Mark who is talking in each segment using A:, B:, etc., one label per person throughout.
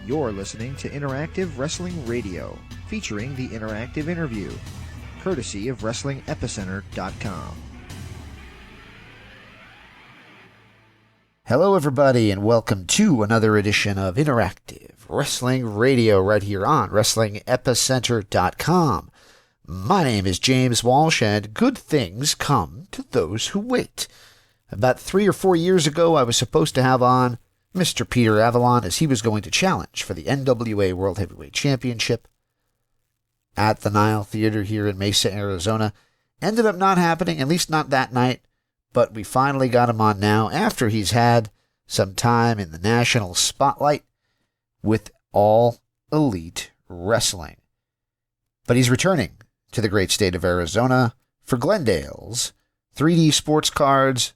A: You're listening to Interactive Wrestling Radio, featuring the Interactive Interview, courtesy of WrestlingEpicenter.com. Hello, everybody, and welcome to another edition of Interactive Wrestling Radio right here on WrestlingEpicenter.com. My name is James Walsh, and good things come to those who wait. About 3 or 4 years ago, I was supposed to have on Mr. Peter Avalon, as he was going to challenge for the NWA World Heavyweight Championship at the Nile Theater here in Mesa, Arizona. Ended up not happening, at least not that night, but we finally got him on now after he's had some time in the national spotlight with All Elite Wrestling. But he's returning to the great state of Arizona for Glendale's 3D Sports Cards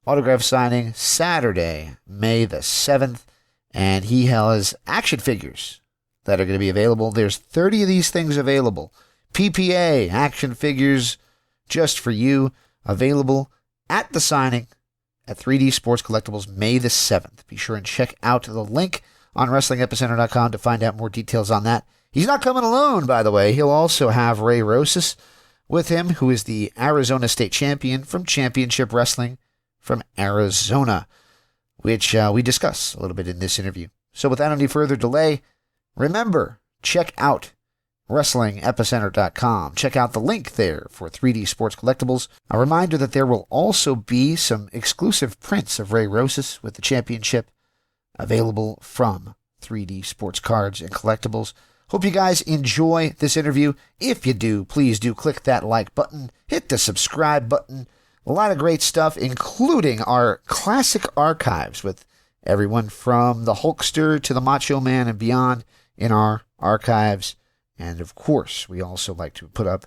A: autograph signing Saturday, May the 7th, and he has action figures that are going to be available. There's 30 of these things available. PPA action figures just for you, available at the signing at 3D Sports Collectibles May the 7th. Be sure and check out the link on WrestlingEpicenter.com to find out more details on that. He's not coming alone, by the way. He'll also have Rhodes with him, who is the Arizona State Champion from Championship Wrestling from Arizona, which we discuss a little bit in this interview. So without any further delay, remember, check out WrestlingEpicenter.com. Check out the link there for 3D Sports Collectibles. A reminder that there will also be some exclusive prints of Rhodes with the championship available from 3D Sports Cards and Collectibles. Hope you guys enjoy this interview. If you do, please do click that like button, hit the subscribe button. A lot of great stuff, including our classic archives with everyone from the Hulkster to the Macho Man and beyond in our archives. And of course, we also like to put up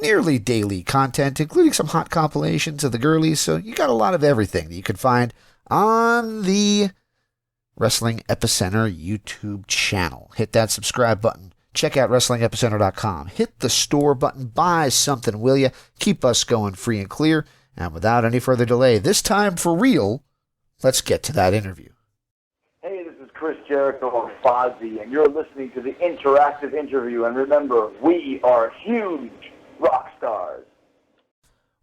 A: nearly daily content, including some hot compilations of the girlies. So you got a lot of everything that you can find on the Wrestling Epicenter YouTube channel. Hit that subscribe button. Check out WrestlingEpicenter.com. Hit the store button. Buy something, will ya? Keep us going free and clear. And without any further delay, this time for real, let's get to that interview.
B: Hey, this is Chris Jericho of Fozzy, and you're listening to the Interactive Interview. And remember, we are huge rock stars.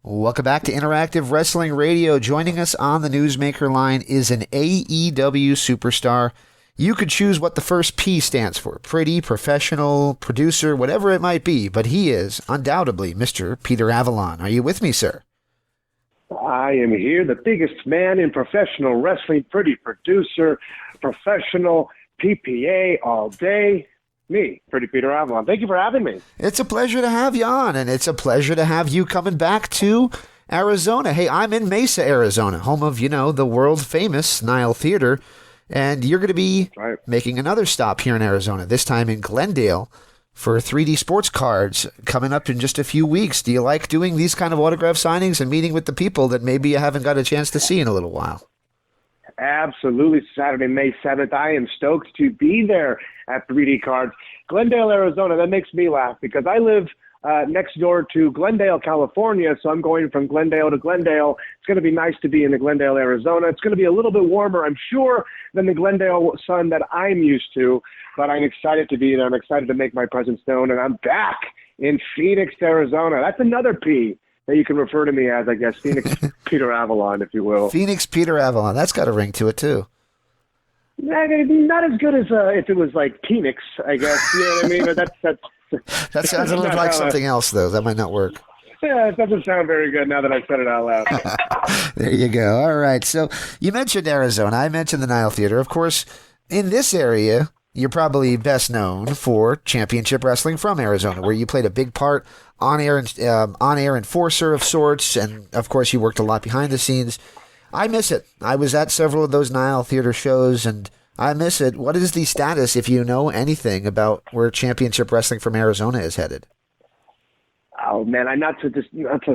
A: Welcome back to Interactive Wrestling Radio. Joining us on the Newsmaker line is an AEW superstar. You could choose what the first P stands for: pretty, professional, producer, whatever it might be, but he is undoubtedly Mr. Peter Avalon. Are you with me, sir?
C: I am here, the biggest man in professional wrestling, pretty producer, professional, PPA all day. Me, Pretty Peter Avalon. Thank you for having me.
A: It's a pleasure to have you on, and it's a pleasure to have you coming back to Arizona. Hey, I'm in Mesa, Arizona, home of, the world-famous Nile Theater, and you're going to be making another stop here in Arizona, this time in Glendale, for 3D Sports Cards coming up in just a few weeks. Do you like doing these kind of autograph signings and meeting with the people that maybe you haven't got a chance to see in a little while?
C: Absolutely. Saturday, May 7th. I am stoked to be there at 3D Cards. Glendale, Arizona, that makes me laugh because I live next door to Glendale, California, so I'm going from Glendale to Glendale. It's going to be nice to be in the Glendale, Arizona. It's going to be a little bit warmer, I'm sure, than the Glendale sun that I'm used to, but I'm excited to be there. I'm excited to make my presence known, and I'm back in Phoenix, Arizona. That's another P that you can refer to me as, I guess, Phoenix Peter Avalon, if you will.
A: Phoenix Peter Avalon. That's got a ring to it, too.
C: Not as good as if it was like Phoenix, I guess. You know what I mean? But that's
A: that sounds a little like something else, though. That might not work.
C: Yeah, it doesn't sound very good now that I've said it out loud.
A: There you go. All right. So you mentioned Arizona. I mentioned the Nile Theater. Of course, in this area, you're probably best known for Championship Wrestling from Arizona, where you played a big part on-air enforcer of sorts, and, of course, you worked a lot behind the scenes. I miss it. I was at several of those Nile Theater shows, and I miss it. What is the status, if you know anything, about where Championship Wrestling from Arizona is headed?
C: Oh man, I'm not to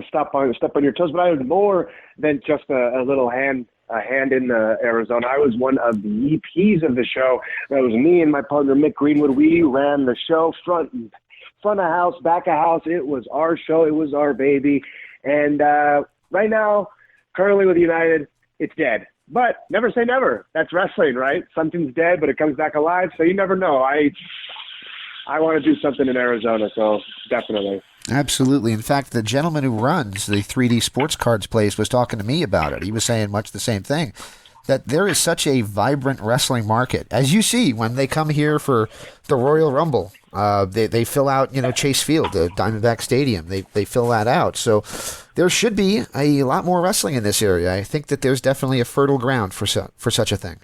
C: step on your toes, but I was more than just a little hand in Arizona. I was one of the EPs of the show. That was me and my partner Mick Greenwood. We ran the show front of house, back of house. It was our show. It was our baby. And right now, currently with United, it's dead. But never say never. That's wrestling, right? Something's dead, but it comes back alive. So you never know. I want to do something in Arizona, so definitely.
A: Absolutely. In fact, the gentleman who runs the 3D Sports Cards place was talking to me about it. He was saying much the same thing, that there is such a vibrant wrestling market. As you see, when they come here for the Royal Rumble, they fill out, Chase Field, the Diamondback Stadium. They fill that out. So there should be a lot more wrestling in this area. I think that there's definitely a fertile ground for such a thing.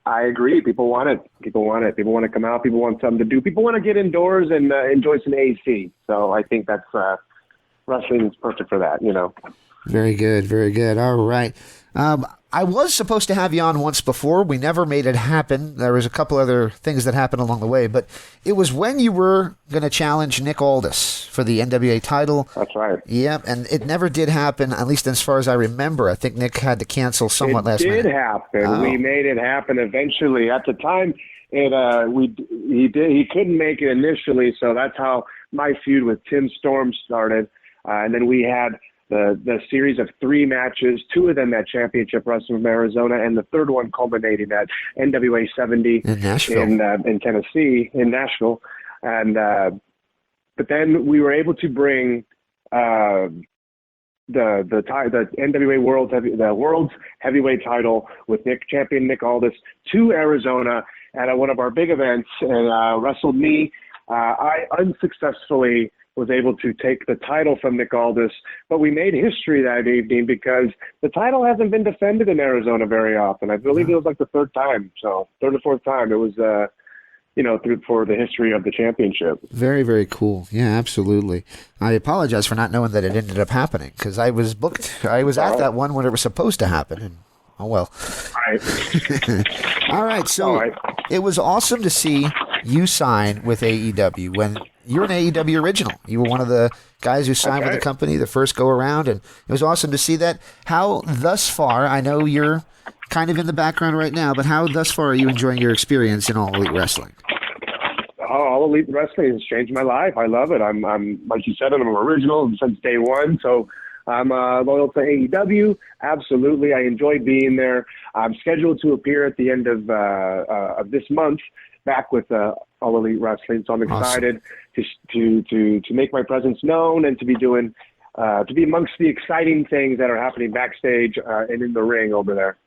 C: I agree. People want it. People want it. People want to come out. People want something to do. People want to get indoors and enjoy some AC. So I think that's wrestling is perfect for that.
A: Very good. Very good. All right. I was supposed to have you on once before. We never made it happen. There was a couple other things that happened along the way, but it was when you were going to challenge Nick Aldis for the NWA title.
C: That's right.
A: Yeah, and it never did happen, at least as far as I remember. I think Nick had to cancel somewhat last minute.
C: It did happen. Oh. We made it happen eventually. At the time, he couldn't make it initially, so that's how my feud with Tim Storm started. And then we had the series of 3 matches, 2 of them at Championship Wrestling from Arizona, and the third one culminating at NWA 70
A: in Nashville,
C: in Tennessee, in Nashville. And but then we were able to bring the NWA World's Heavyweight title with champion Nick Aldis to Arizona at one of our big events, and wrestled me. I unsuccessfully was able to take the title from Nick Aldis, but we made history that evening because the title hasn't been defended in Arizona very often. I believe it was like the third or fourth time. It was, for the history of the championship.
A: Very, very cool. Yeah, absolutely. I apologize for not knowing that it ended up happening because I was booked. I was at that one when it was supposed to happen, and oh well. All right. So It was awesome to see you sign with AEW when you're an AEW original. You were one of the guys who signed with the company the first go around, and it was awesome to see that. How thus far, I know you're kind of in the background right now, but how thus far are you enjoying your experience in All Elite Wrestling?
C: All Elite Wrestling has changed my life. I love it. I'm like you said, I'm an original since day one, so I'm loyal to AEW. Absolutely. I enjoy being there. I'm scheduled to appear at the end of this month back with All Elite Wrestling, so I'm excited to make my presence known and to be doing to be amongst the exciting things that are happening backstage and in the ring over there.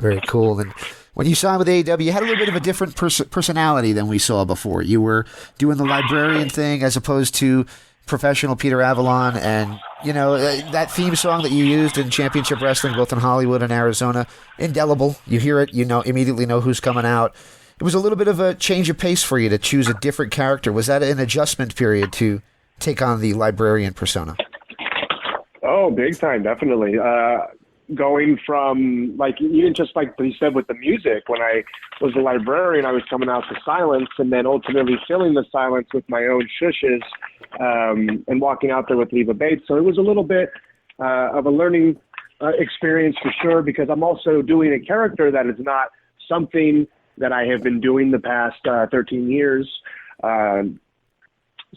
A: Very cool. And when you signed with AEW, you had a little bit of a different personality than we saw before. You were doing the librarian thing as opposed to professional Peter Avalon, and that theme song that you used in Championship Wrestling, both in Hollywood and Arizona, indelible. You hear it, immediately know who's coming out. It was a little bit of a change of pace for you to choose a different character. Was that an adjustment period to take on the librarian persona?
C: Oh, big time, definitely. Going from, even just like you said with the music, when I was a librarian, I was coming out to silence and then ultimately filling the silence with my own shushes and walking out there with Leva Bates. So it was a little bit of a learning experience for sure, because I'm also doing a character that is not something that I have been doing the past 13 years. So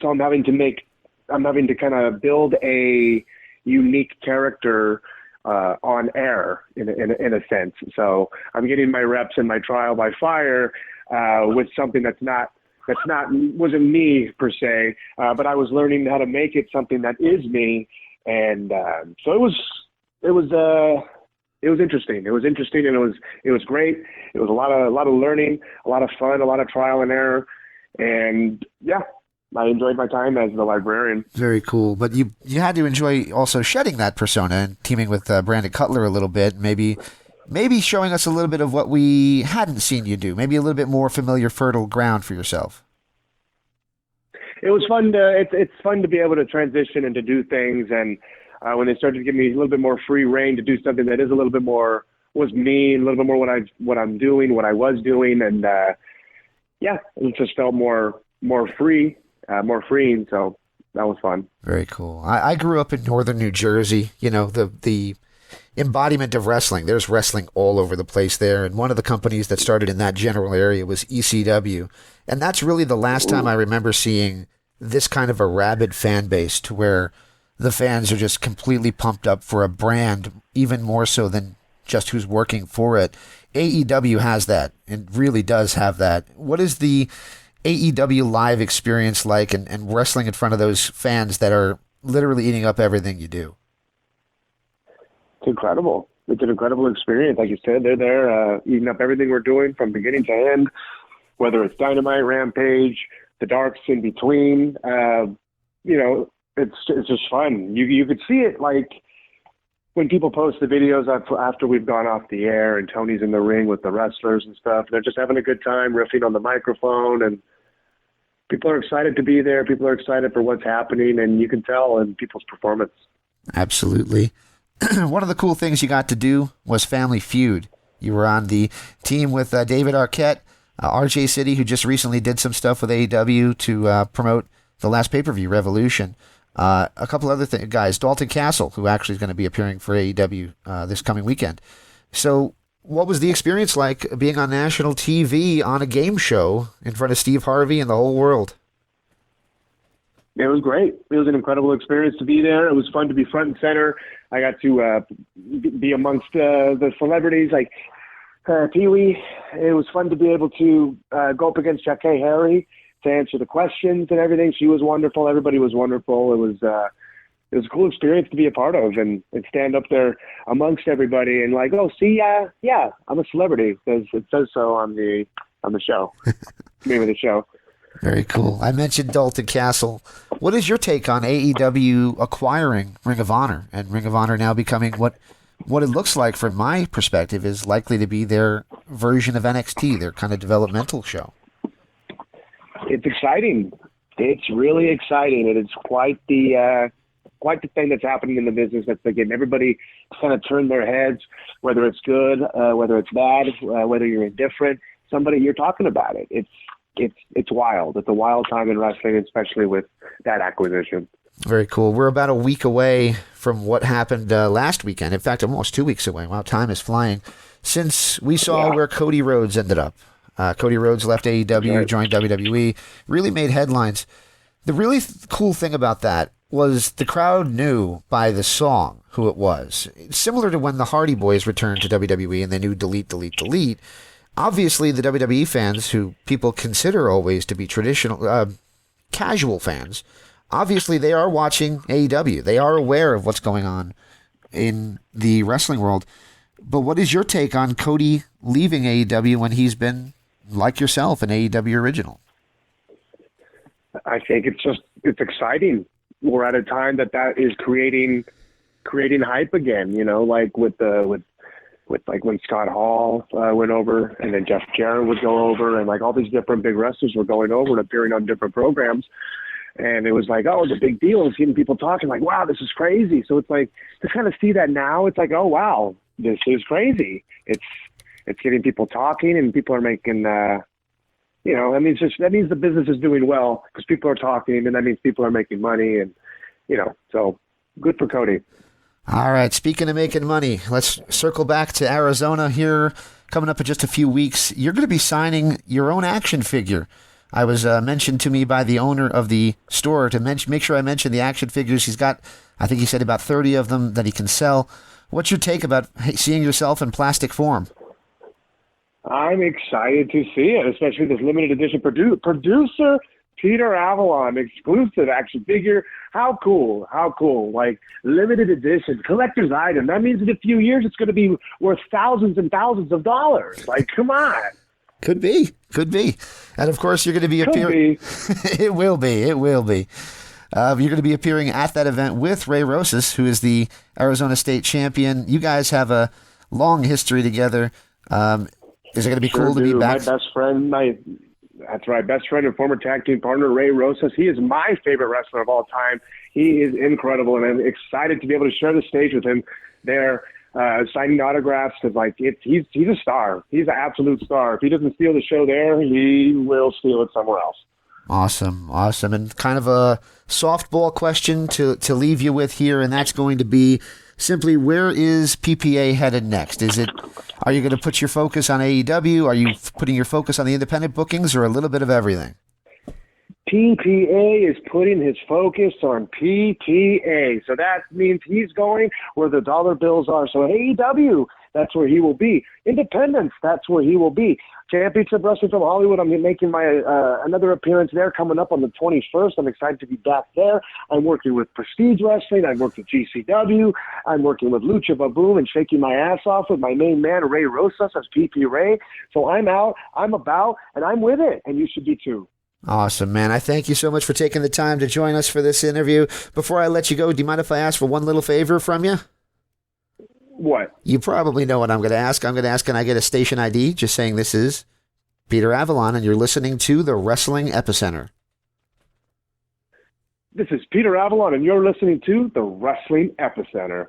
C: I'm having to kind of build a unique character on air in a sense. So I'm getting my reps and my trial by fire with something wasn't me per se, but I was learning how to make it something that is me. And so it was interesting. It was interesting, and it was great. It was a lot of learning, a lot of fun, a lot of trial and error, and yeah, I enjoyed my time as the librarian.
A: Very cool. But you had to enjoy also shedding that persona and teaming with Brandon Cutler a little bit, maybe showing us a little bit of what we hadn't seen you do, maybe a little bit more familiar, fertile ground for yourself.
C: It was fun it's fun to be able to transition and to do things, and when they started to give me a little bit more free reign to do something that is a little bit more was me, a little bit more what I'm doing, what I was doing, and it just felt more free. More freeing, so that was fun.
A: Very cool. I grew up in northern New Jersey. The embodiment of wrestling. There's wrestling all over the place there, and one of the companies that started in that general area was ECW, and that's really the last time I remember seeing this kind of a rabid fan base to where the fans are just completely pumped up for a brand, even more so than just who's working for it. AEW has that, and really does have that. What is the AEW live experience like, and wrestling in front of those fans that are literally eating up everything you do?
C: It's incredible. It's an incredible experience. Like you said, they're there eating up everything we're doing from beginning to end, whether it's Dynamite, Rampage, the Darks in between. It's just fun. You could see it like when people post the videos after we've gone off the air and Tony's in the ring with the wrestlers and stuff. They're just having a good time riffing on the microphone, and people are excited to be there. People are excited for what's happening, and you can tell in people's performance.
A: Absolutely. One of the cool things you got to do was Family Feud. You were on the team with David Arquette, RJ City, who just recently did some stuff with AEW to promote the last pay-per-view, Revolution. A couple other guys, Dalton Castle, who actually is going to be appearing for AEW this coming weekend. So what was the experience like being on national TV on a game show in front of Steve Harvey and the whole world?
C: It was great. It was an incredible experience to be there. It was fun to be front and center. I got to be amongst the celebrities like Pee-wee. It was fun to be able to go up against Jackée Harry to answer the questions and everything. She was wonderful. Everybody was wonderful. It was a cool experience to be a part of and stand up there amongst everybody and like, oh, see, yeah, I'm a celebrity because it says so on the show, name of the show.
A: Very cool. I mentioned Dalton Castle. What is your take on AEW acquiring Ring of Honor and Ring of Honor now becoming what it looks like from my perspective is likely to be their version of NXT, their kind of developmental show?
C: It's exciting. It's really exciting, and it's quite the thing that's happening in the business. That's getting everybody kind of turn their heads, whether it's good, whether it's bad, whether you're indifferent. You're talking about it. It's wild. It's a wild time in wrestling, especially with that acquisition.
A: Very cool. We're about a week away from what happened last weekend. In fact, almost 2 weeks away. Wow, time is flying. Since we saw where Cody Rhodes ended up. Cody Rhodes left AEW, joined WWE, really made headlines. The really cool thing about that was the crowd knew by the song who it was. Similar to when the Hardy Boys returned to WWE and they knew delete, delete, delete. Obviously, the WWE fans, who people consider always to be traditional, casual fans, obviously they are watching AEW. They are aware of what's going on in the wrestling world. But what is your take on Cody leaving AEW when he's been, like yourself, an AEW original?
C: I think it's exciting. We're at a time that is creating hype again, like with like when Scott Hall went over and then Jeff Jarrett would go over and like all these different big wrestlers were going over and appearing on different programs. And it was like, oh, it's a big deal. And seeing people talking like, wow, this is crazy. So it's like to kind of see that now, it's like, oh, wow, this is crazy. It's getting people talking and people are making, that means the business is doing well because people are talking and that means people are making money and, so good for Cody.
A: All right. Speaking of making money, let's circle back to Arizona here. Coming up in just a few weeks, you're going to be signing your own action figure. I was mentioned to me by the owner of the store to make sure I mention the action figures. He's got, I think he said about 30 of them that he can sell. What's your take about seeing yourself in plastic form?
C: I'm excited to see it, especially this limited edition producer Peter Avalon exclusive action figure. How cool. Like limited edition, collector's item. That means in a few years it's going to be worth thousands and thousands of dollars. Like, come on.
A: Could be. And of course you're going to be appearing. It will be. You're going to be appearing at that event with Ray Rosas, who is the Arizona State champion. You guys have a long history together. Is it going to be cool to be back?
C: My best friend, that's right, best friend and former tag team partner, Ray Rosas. He is my favorite wrestler of all time. He is incredible, and I'm excited to be able to share the stage with him there, signing autographs. Because he's a star. He's an absolute star. If he doesn't steal the show there, he will steal it somewhere else. Awesome.
A: And kind of a softball question to leave you with here, and that's going to be simply, where is PPA headed next? Are you going to put your focus on AEW? Are you putting your focus on the independent bookings, or a little bit of everything?
C: PPA is putting his focus on PTA. So that means he's going where the dollar bills are. So AEW, that's where he will be. Independence, that's where he will be. Championship Wrestling from Hollywood, I'm making my another appearance there coming up on the 21st. I'm excited to be back there. I'm working with Prestige Wrestling. I've worked with GCW. I'm working with Lucha Baboom and shaking my ass off with my main man, Ray Rosas, as PP Ray. So I'm out, I'm about, and I'm with it, and you should be too.
A: Awesome, man. I thank you so much for taking the time to join us for this interview. Before I let you go, do you mind if I ask for one little favor from you?
C: What?
A: You probably know what I'm going to ask. I'm going to ask, can I get a station ID? Just saying this is Peter Avalon, and you're listening to the Wrestling Epicenter.
C: This is Peter Avalon, and you're listening to the Wrestling Epicenter.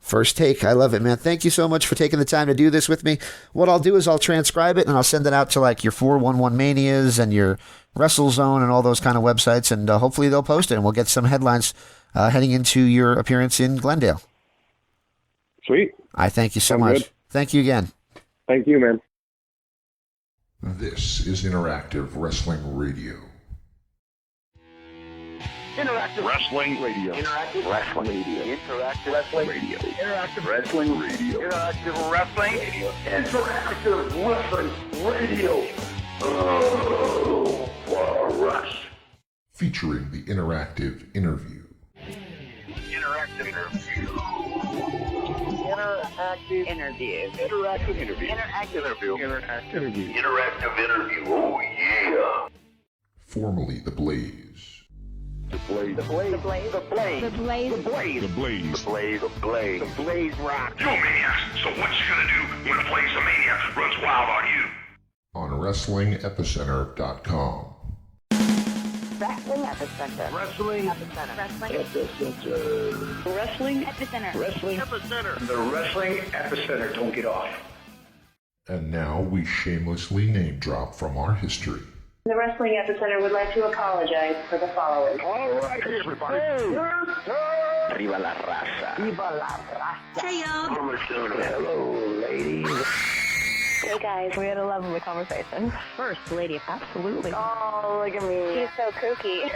A: First take. I love it, man. Thank you so much for taking the time to do this with me. What I'll do is I'll transcribe it, and I'll send it out to like your 411 Manias and your WrestleZone and all those kind of websites, and hopefully they'll post it, and we'll get some headlines heading into your appearance in Glendale.
C: Sweet.
A: I thank you so
C: Sound
A: much.
C: good.
A: Thank you again.
C: Thank you, man.
D: This is Interactive Wrestling Radio.
E: Interactive Wrestling Radio. Interactive Wrestling Radio. Interactive Wrestling Radio. Interactive Wrestling Radio. Interactive Wrestling Radio. Interactive Wrestling Radio. Oh, rush.
D: Featuring the interactive interview.
E: Interactive interview. Interactive interview. Interactive interview. Interactive interview. Interactive interview. Interactive interview. Oh, yeah.
D: Formerly The Blaze.
E: The Blaze. The Blaze. The Blaze. The Blaze. The Blaze. The Blaze. The Blaze. The Blaze. The Blaze. The Blaze rock.
F: Yo, Maniacs, so what you gonna do when the Blaze of Maniacs runs wild on you?
D: On WrestlingEpicenter.com.
G: Wrestling Epicenter.
E: Wrestling
G: Epicenter. Wrestling
E: Epicenter.
G: Wrestling Epicenter.
E: Wrestling Epicenter. The Wrestling Epicenter. Don't get off.
D: And now we shamelessly name drop from our history.
H: The Wrestling Epicenter would like to apologize for the following.
E: All right, everybody. Viva la raza. Viva la raza.
G: Hey, y'all.
E: Hello, ladies.
H: Hey guys, we had a lovely conversation.
G: First lady.
H: Absolutely. Oh, look at me. She's so kooky.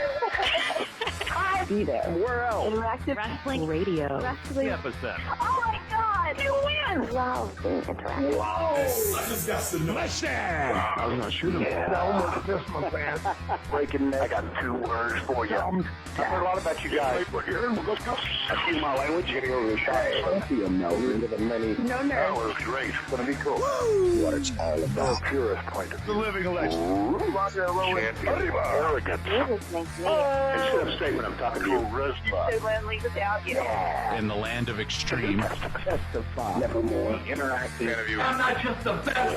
E: Be there. Where else?
H: Interactive
G: Wrestling Radio.
H: Wrestling.
E: Epicenter.
H: Oh my God! You win! Wow, being interactive.
E: Wow. I was not shooting. Yeah, I almost missed my pants. Breaking neck. I got 2 words for you. I've heard a lot about you guys. Let's go. I see my language. Getting over the shot. I see them now. We're into the many.
H: No nerves.
E: That was great. It's going to be cool. What it's all about. The purest point of view. The living legend. Arrogant.
H: You're listening to me.
E: Instead of statement, I'm talking to you.
H: So gladly without you.
I: In the land of extreme.
E: Testify. Nevermore. Interactive interview. I'm not just the best.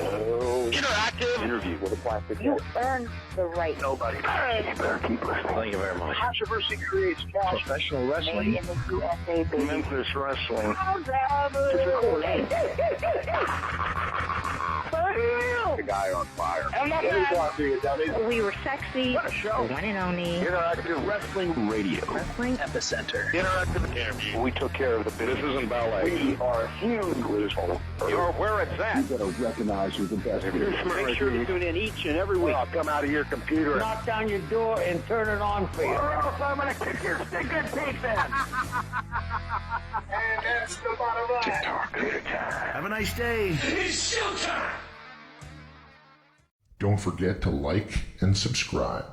E: Interactive interview with a plastic
H: You
E: head.
H: earned the right.
E: Nobody. You better keep listening. Thank you very much. Controversy creates chaos. Professional wrestling.
H: Made in the USA, baby.
E: Memphis wrestling. The guy on fire. I'm not
H: We were sexy.
E: What a show.
G: The one and only.
E: Interactive Wrestling Radio.
G: Wrestling Epicenter.
E: Interactive interview. We took care of the business. This isn't ballet. We are huge with this whole. You're where it's at. You gotta recognize who's the best. Make sure to tune in each and every week. I'll come out of your computer. Knock down your door and turn it on for you. Or else I'm gonna kick your stinking teeth in. And that's the bottom line.
I: Have a nice day.
D: Don't forget to like and subscribe.